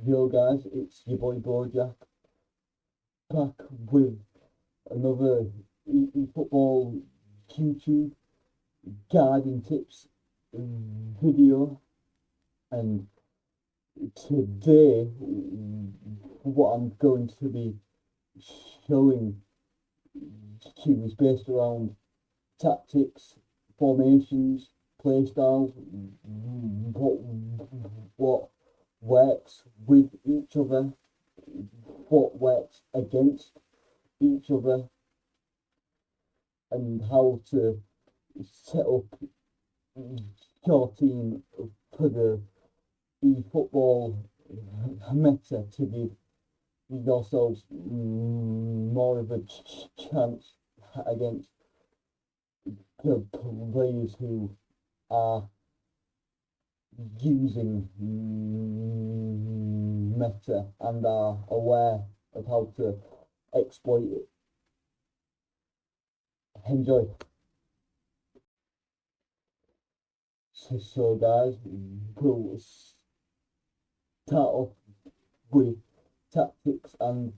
Yo guys, it's your boy Bojack back with another football YouTube guiding tips video, and today what I'm going to be showing you is based around tactics, formations, play styles, what works with each other, what works against each other, and how to set up your team for the eFootball meta to give yourselves more of a chance against the players who are using meta and are aware of how to exploit it. Enjoy. So guys, we'll start off with tactics and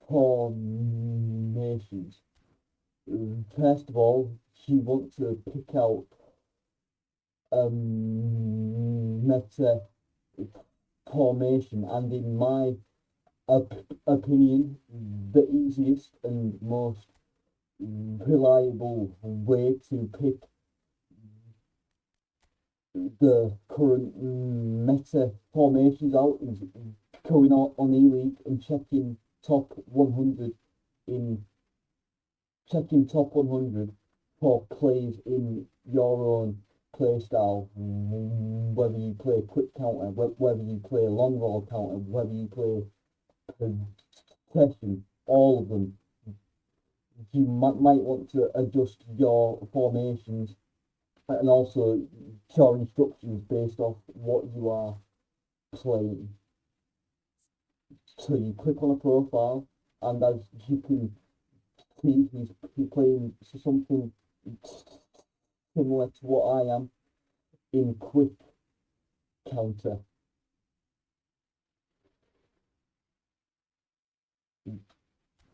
formations. First of all, you want to pick out meta formation, and in my opinion, the easiest and most reliable way to pick the current meta formations out is going on E-League and checking top 100 for players in your own play style, whether you play quick counter, whether you play long ball counter, whether you play possession, all of them. You might want to adjust your formations and also your instructions based off what you are playing. So you click on a profile, and as you can see, he's playing something similar to what I am in quick counter.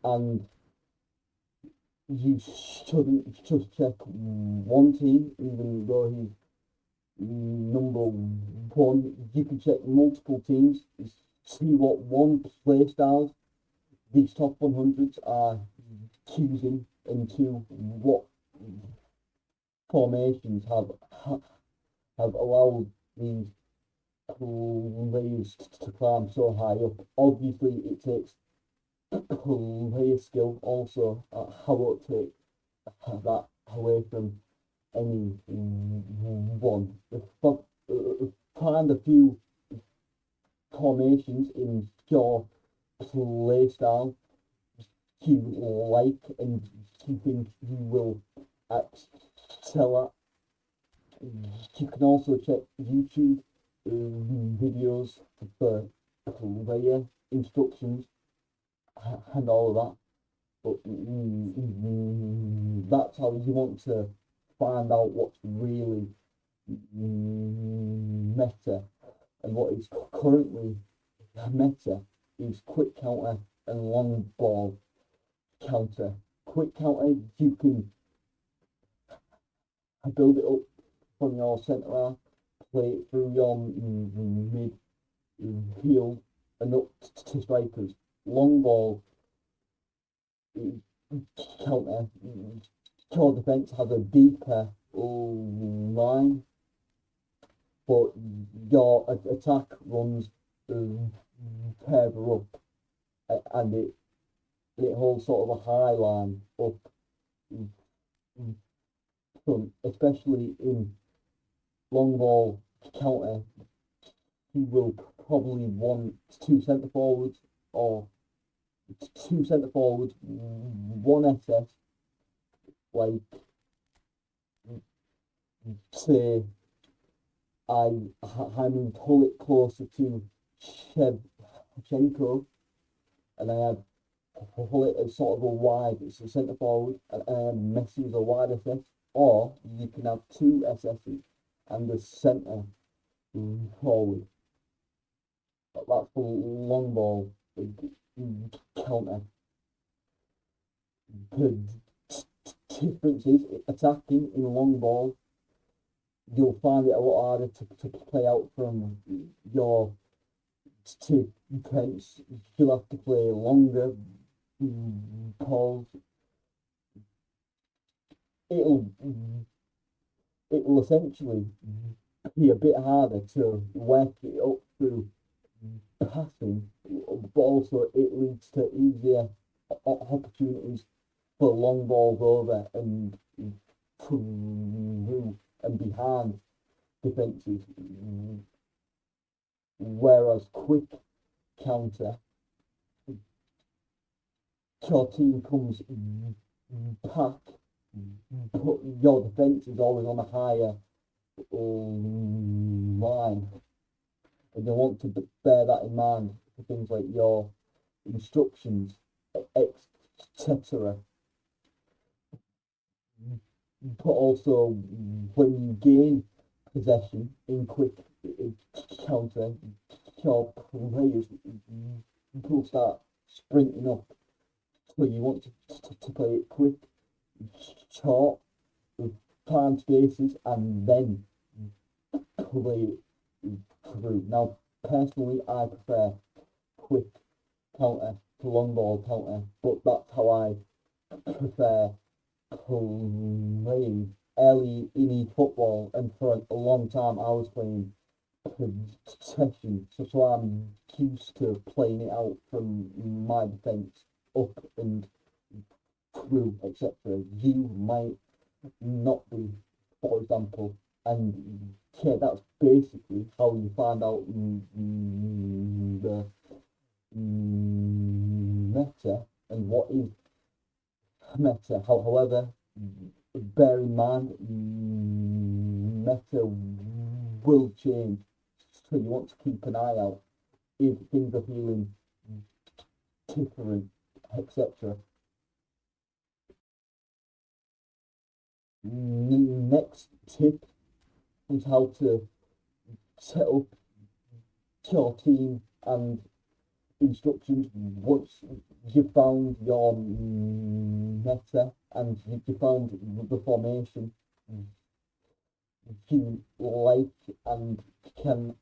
And you shouldn't just check one team, even though he's number one. You can check multiple teams, see what one play styles these top 100s are choosing, and two, what formations have allowed these players to climb so high up. Obviously, it takes player skill also. I won't take that away from anyone. Find a few formations in your play style you like and you think you will excel at. You can also check YouTube videos for player instructions and all of that. But that's how you want to find out what's really meta. And what is currently meta is quick counter and long ball counter. Quick counter, you can build it up from your centre half, play it through your midfield and up to strikers. Long ball counter, your defence has a deeper line, but your attack runs further up, and it holds sort of a high line up front, especially in long ball counter. You will probably want two centre forwards, or one SS, like say I moved Hullet closer to Shevchenko, and I had Hullet as sort of a wide, it's a centre forward, and Messi as a wide SS. Or you can have two SSs and a centre forward. That's the long ball counter. The difference is attacking in long ball, you'll find it a lot harder to play out from your defense. You'll have to play longer balls. It'll essentially be a bit harder to work it up through passing, but also it leads to easier opportunities for long balls over and through and behind defences. Whereas quick counter, your team comes back, but your defence is always on a higher line, and you want to bear that in mind for things like your instructions, etc. But also when you gain possession in quick counter, your players will start sprinting up. So you want to play it quick, short, with time spaces, and then play it through. Now, personally, I prefer quick counter to long ball counter, but that's how I prefer playing early in Efootball, and for a long time I was playing possession, so I'm used to playing it out from my defence up and through, etc. You might not be, for example, and yeah, that's basically how you find out the meta and what is meta. However, bear in mind, meta will change, so you want to keep an eye out if things are feeling different, etc. Next tip is how to set up your team and instructions. Once you've found your meta and you found the formation you like and can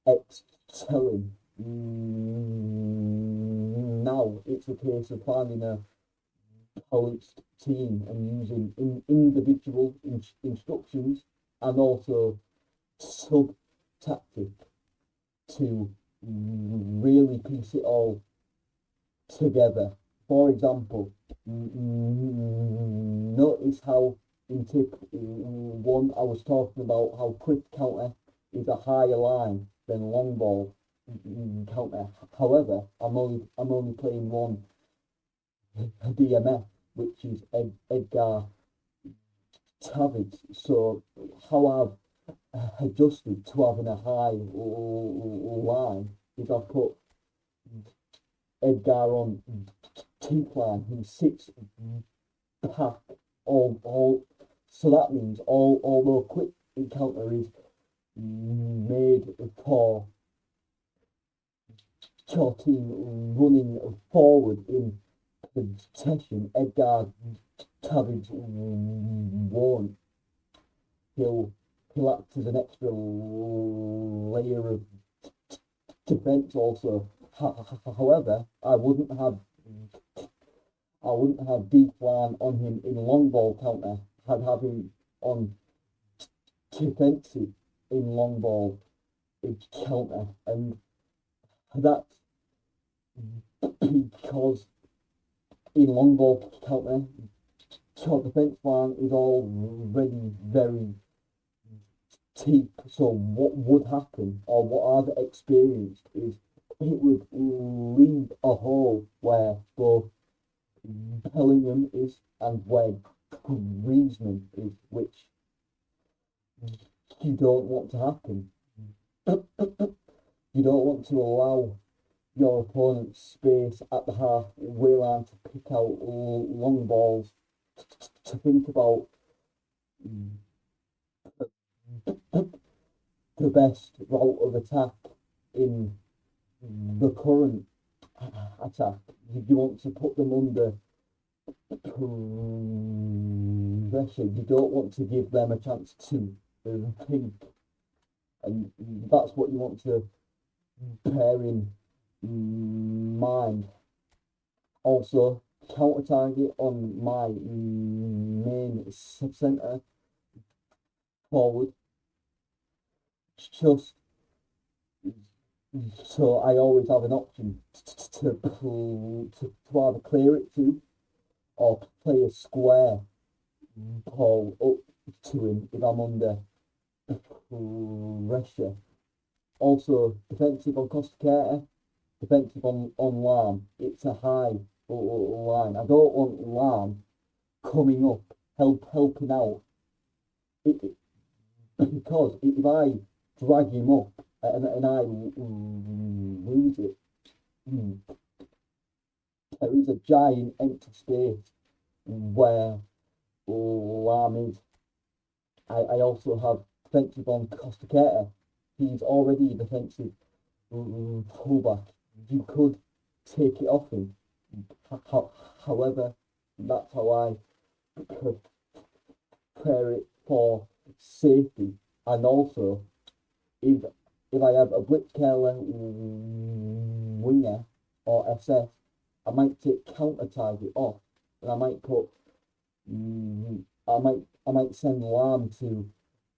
excel in, now it's a case of finding a balanced team and using individual instructions and also sub tactic to really piece it all together. For example, notice how in tip 1 I was talking about how quick counter is a higher line than long ball counter. However, I'm only playing one DMF, which is Edgar Tavids. So how I've adjusted to having a high line is I've put Edgar on teeth line. He sits back all. So that means although quick encounter is made for your team running forward in possession, Edgar Tavids won't. He'll act as an extra layer of defence also. However, I wouldn't have decline on him in long ball counter. I'd have him on defensive in long ball counter, and that's because in long ball counter, your defence line is already very deep. So what would happen, or what I've experienced, is it would leave a hole where both Bellingham is and where Griezmann is, which you don't want to happen. You don't want to allow your opponent's space at the halfway line to pick out long balls, to think about the best route of attack in the current attack. You want to put them under pressure. You don't want to give them a chance to think, and that's what you want to bear in mind. Also, counter target on my main centre forward, just so I always have an option to either clear it to or play a square ball up to him if I'm under pressure. Also, defensive on Costa, defensive on Lamb. It's a high line. I don't want Lamb coming up, helping out. Because if I drag him up and I lose it, there is a giant empty space where Lamb is. I also have defensive on Costa. He's already a defensive fullback. You could take it off him. However, that's how I prepare it for safety. And also, if I have a Blitzkiller winger or SS, I might take counter target off, and I might put I might send Lamb to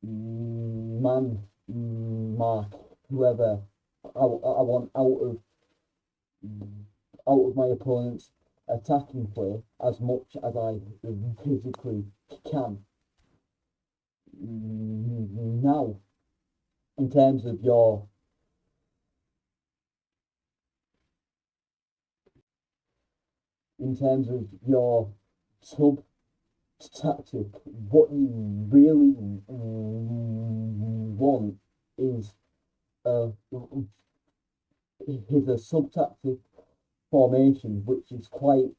man mark whoever I want out of my opponent's attacking play as much as I physically can. Now, in terms of your sub tactic, what you really want is a sub tactic formation which is quite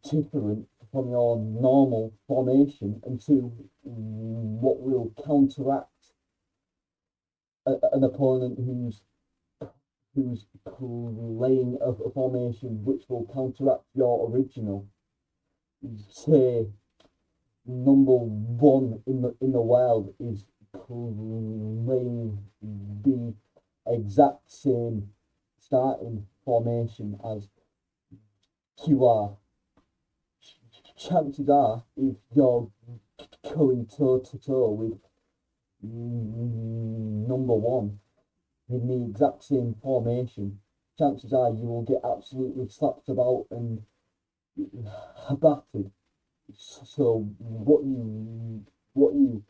different from your normal formation and to what will counteract an opponent who's playing a formation which will counteract your original. Say number one in the world is playing the exact same starting formation as QR. Chances are, if you're going toe to toe with number one in the exact same formation, chances are you will get absolutely slapped about and battered. So what you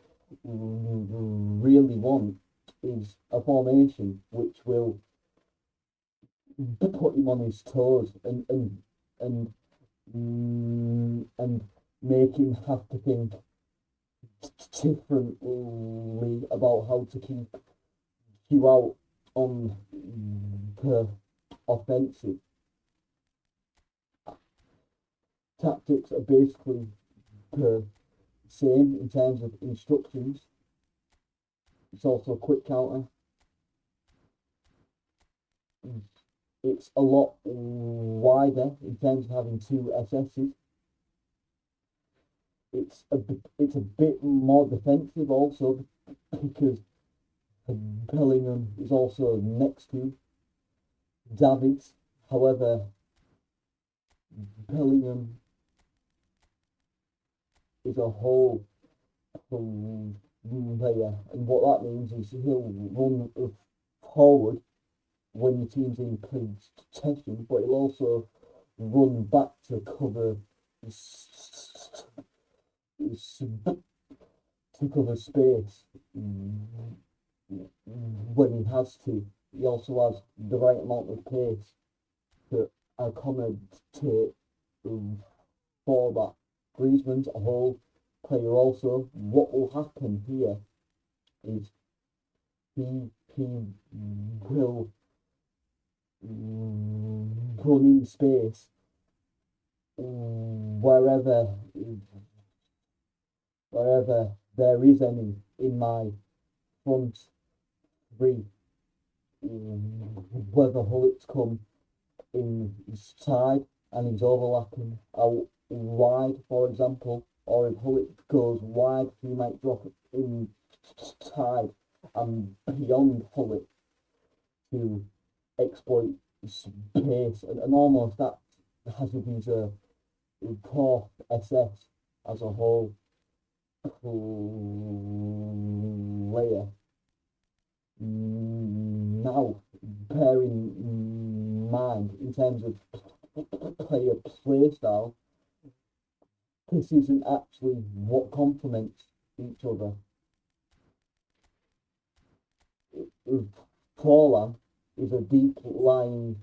really want is a formation which will put him on his toes and make him have to think differently about how to keep you out on the offensive. Tactics are basically the same in terms of instructions. It's also a quick counter. It's a lot wider in terms of having two SS's. It's a bit more defensive also because Bellingham is also next to Davids. However, Bellingham is a whole player, and what that means is he'll run forward when your team's in possession, but he'll also run back to cover space when he has to. He also has the right amount of pace to accommodate for that. Griezmann's a whole player also. What will happen here is he will run in space wherever there is any in my front three. whether Hullets come inside and he's overlapping out wide, for example, or if Hullet goes wide, he might drop inside and beyond Hullet to exploit space, and almost that has to be the core SS as a whole player. Now, bearing in mind in terms of player play style, this isn't actually what complements each other. Forlan is a deep lying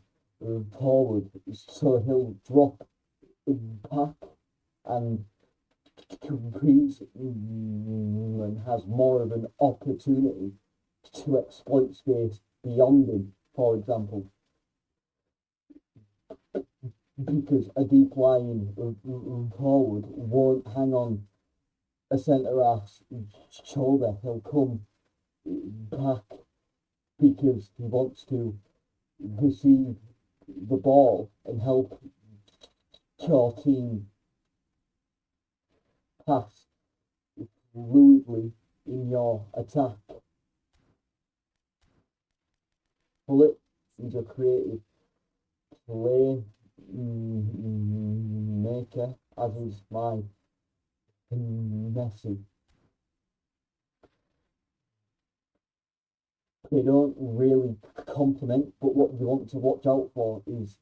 forward, so he'll drop back and competes and has more of an opportunity to exploit space beyond him, for example. Because a deep lying forward won't hang on a centre half's shoulder. He'll come back because he wants to receive the ball and help your team pass fluidly in your attack. Hullet is a creative play maker, as is my Messi. They don't really complement, but what you want to watch out for is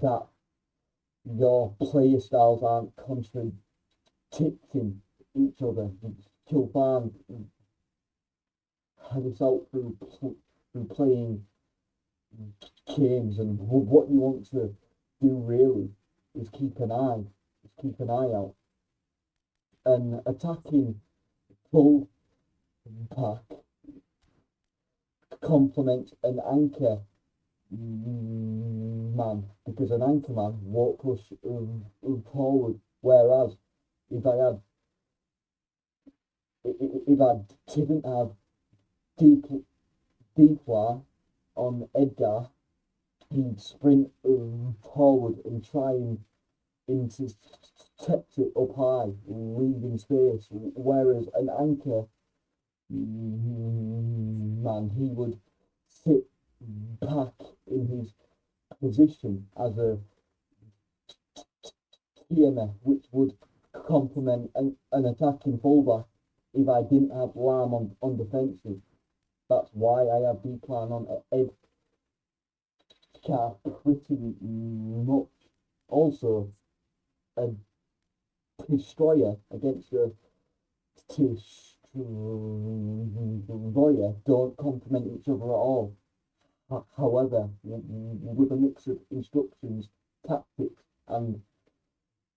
that your player styles aren't contradicting each other. You'll find this out through playing games, and what you want to do really is keep an eye out. And attacking full back complements an anchor man, because an anchor man won't push forward. Whereas if I didn't have deep line on Edgar, he'd sprint forward and try and intercept it up high, leaving space. Whereas an anchor man, he would sit back in his position as a TMF, which would complement an attacking fullback if I didn't have Lam on defensive. That's why I have D-plan on Edgar pretty much. Also, a destroyer against a destroyer don't complement each other at all. However, with a mix of instructions, tactics, and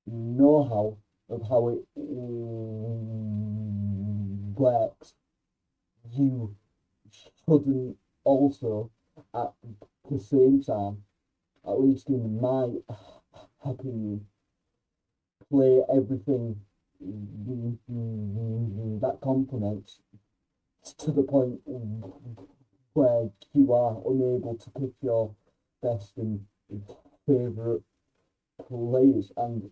know-how of how it works, you shouldn't also, at the same time, at least in my opinion, play everything that complements to the point where you are unable to pick your best and favourite players, and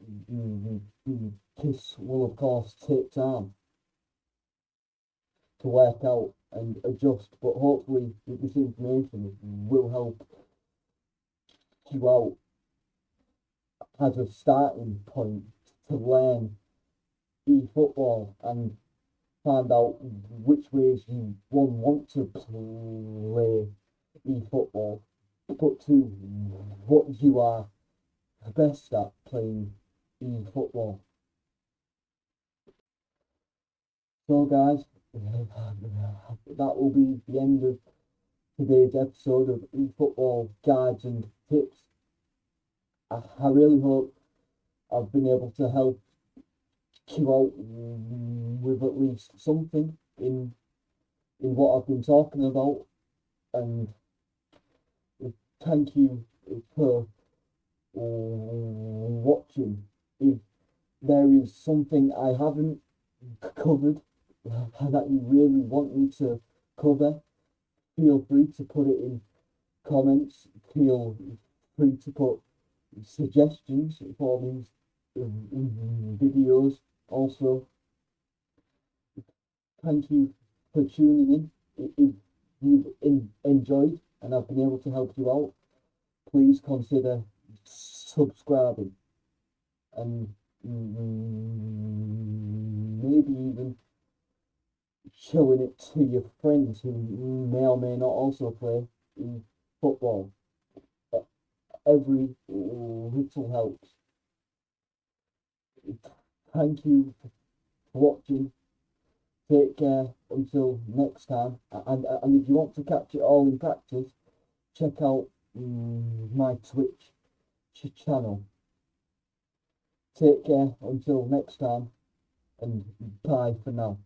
this will of course take time to work out and adjust, but hopefully this information will help you out as a starting point to learn eFootball and find out which ways you want to play eFootball, but to what you are best at playing eFootball. So guys, that will be the end of today's episode of eFootball guides and tips. I really hope I've been able to help you out with at least something in what I've been talking about, and thank you for watching. If there is something I haven't covered that you really want me to cover, feel free to put it in comments. Feel free to put suggestions for these videos. Also, thank you for tuning in. If you've enjoyed and I've been able to help you out, please consider subscribing and maybe even showing it to your friends who may or may not also play football. Every little helps. Thank you for watching. Take care until next time. And if you want to catch it all in practice, check out my Twitch channel. Take care until next time, and bye for now.